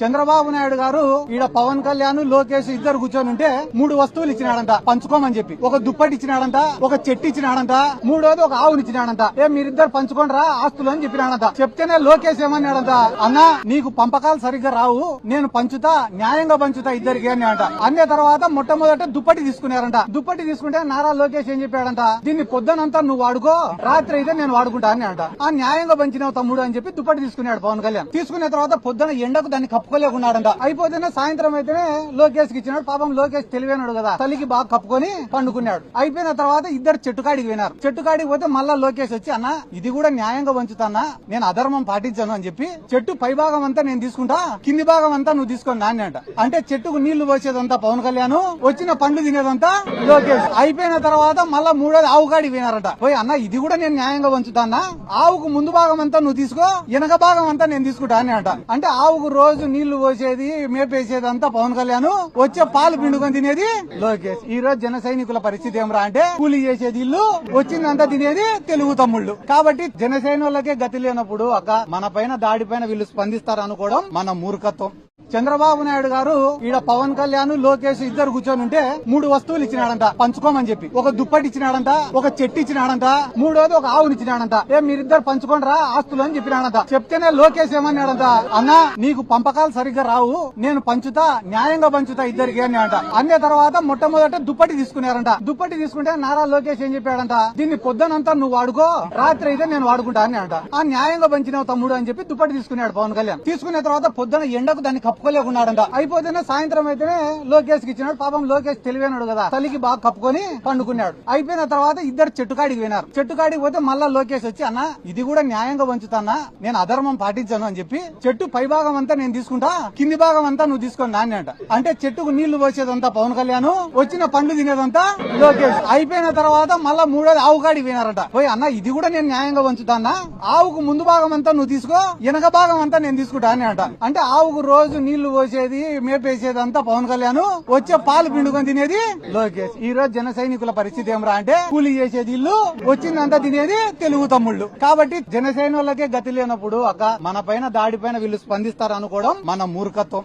చంద్రబాబు నాయుడు గారు ఈడ పవన్ కళ్యాణ్ లోకేష్ ఇద్దరు కూర్చొని ఉంటే 3 వస్తువులు ఇచ్చినాడంట పంచుకోమని చెప్పి. ఒక దుప్పటి ఇచ్చినాడంట, ఒక చెట్టు ఇచ్చినాడంట, మూడోది ఒక ఆవుని ఇచ్చినాడంట. మీరిద్దరు పంచుకోండిరా ఆస్తులు అని చెప్పినాడంట. చెప్తేనే లోకేష్ ఏమన్నాడంట, అన్నా నీకు పంపకాలు సరిగ్గా రావు, నేను పంచుతా, న్యాయంగా పంచుతా ఇద్దరికి అని అంట. అనే తర్వాత మొట్టమొదట దుప్పటి తీసుకున్నారంట. దుప్పటి తీసుకుంటే నారా లోకేష్ ఏం చెప్పాడంట, దీన్ని పొద్దునంతా నువ్వు వాడుకో, రాత్రి అయితే నేను వాడుకుంటా అని అంట. ఆ న్యాయంగా పంచినావు తమ్ముడు అని చెప్పి దుప్పటి తీసుకున్నాడు పవన్ కళ్యాణ్. తీసుకున్న తర్వాత పొద్దున ఎండకు దాన్ని కప్పుకోలేకున్నాడంట. అయిపోతేనే సాయంత్రం అయితేనే లోకేష్ కి ఇచ్చినాడు. పాపం లోకేష్ తెలివైనాడు కదా, తల్లికి బాగా కప్పుకొని పండుకున్నాడు. అయిపోయిన తర్వాత ఇద్దరు చెట్టుకాడికి పోయినారు. చెట్టుకాడికి పోతే మళ్ళా లోకేష్ వచ్చి, అన్న ఇది కూడా న్యాయంగా పంచుతానా, నేను అధర్మం పాటించాను అని చెప్పి చెప్పి పై భాగం అంతా నేను తీసుకుంటా, కింది భాగం అంతా నువ్వు తీసుకొని నాన్న అంట. అంటే చెట్టుకు నీళ్లు పోసేదంతా పవన్ కళ్యాణ్, వచ్చిన పండ్లు తినేదంతా లోకేష్. అయిపోయిన తర్వాత మళ్ళా మూడోది ఆవు కాడికి పోయినారట. పోయి అన్న ఇది కూడా నేను న్యాయంగా పంచుతానా, ఆవుకు ముందు భాగం అంతా నువ్వు తీసుకో, వెనక భాగం అంతా నేను తీసుకుంటా అని అంట. అంటే ఆవుకు రోజు నీళ్లు పోసేది మేపేసేది అంతా పవన్ కళ్యాణ్, వచ్చే పాలు పిండుకొని తినేది లోకేష్. ఈ రోజు జన సైనికుల పరిస్థితి ఏమరా అంటే, కూలీ చేసేది ఇల్లు, వచ్చిందంతా తినేది తెలుగు తమ్ముళ్ళు. కాబట్టి జన సైనికులకే గతి లేనప్పుడు అక్క మన పైన దాడి పైన వీళ్ళు స్పందిస్తారు అనుకోవడం మన మూర్ఖత్వం. చంద్రబాబు నాయుడు గారు ఈడ పవన్ కళ్యాణ్ లోకేష్ ఇద్దరు కూర్చొని ఉంటే 3 వస్తువులు ఇచ్చినాడంట పంచుకోమని చెప్పి. ఒక దుప్పటి ఇచ్చినాడంట, ఒక చెట్టు ఇచ్చినాడంట, మూడోది ఒక ఆవుని ఇచ్చినాడంట. మీరిద్దరు పంచుకోండిరా ఆస్తులు అని చెప్పినాడంట. చెప్తేనే లోకేష్ ఏమన్నాడంట, అన్నా నీకు పంపకాలు సరిగ్గా రావు, నేను పంచుతా, న్యాయంగా పంచుతా ఇద్దరికి అని అంట. అనే తర్వాత మొట్టమొదట దుప్పటి తీసుకున్నారంట. దుప్పటి తీసుకుంటే నారా లోకేష్ ఏం చెప్పాడంట, దీన్ని పొద్దునంతా నువ్వు వాడుకో, రాత్రి అయితే నేను వాడుకుంటా అని అంట. ఆ న్యాయంగా పంచినావు తమ్ముడు అని చెప్పి దుప్పటి తీసుకున్నాడు పవన్ కళ్యాణ్. తీసుకున్న తర్వాత పొద్దున ఎండకు దాన్ని కప్పుకోలేకున్నాడంట. అయిపోతేనే సాయంత్రం అయితేనే లోకేష్ కి ఇచ్చినాడు. పాపం లోకేష్ తెలివైనాడు కదా, తల్లికి బాగా కప్పుకొని పండుకున్నాడు. అయిపోయిన తర్వాత ఇద్దరు చెట్టుకాడికి పోయినారు. చెట్టుకాడికి పోతే మళ్ళా లోకేష్ వచ్చి, అన్న ఇది కూడా న్యాయంగా పంచుతానా, నేను అధర్మం పాటించాను అని చెప్పి చెప్పి పై భాగం అంతా నేను తీసుకుంటా, కింది భాగం అంతా నువ్వు తీసుకొని నాన్న అంట. అంటే చెట్టుకు నీళ్లు పోసేదంతా పవన్ కళ్యాణ్, వచ్చిన పండ్లు తినేదంతా లోకేష్. అయిపోయిన తర్వాత మళ్ళా మూడోది ఆవు కాడికి పోయినారట. పోయి అన్న ఇది కూడా నేను న్యాయంగా పంచుతానా, ఆవుకు ముందు భాగం అంతా నువ్వు తీసుకో, వెనక భాగం అంతా నేను తీసుకుంటా అని అంట. అంటే ఆవుకు రోజు నీళ్లు పోసేది మేపేసేది అంతా పవన్ కళ్యాణ్, వచ్చే పాలు పిండుకొని తినేది లోకేష్. ఈ రోజు జన సైనికుల పరిస్థితి ఏమరా అంటే, కూలీ చేసేది ఇల్లు, వచ్చిందంతా తినేది తెలుగు తమ్ముళ్ళు. కాబట్టి జన సైనికులకే గతి లేనప్పుడు అక్క మన పైన దాడి పైన వీళ్ళు స్పందిస్తారు అనుకోవడం మన మూర్ఖత్వం.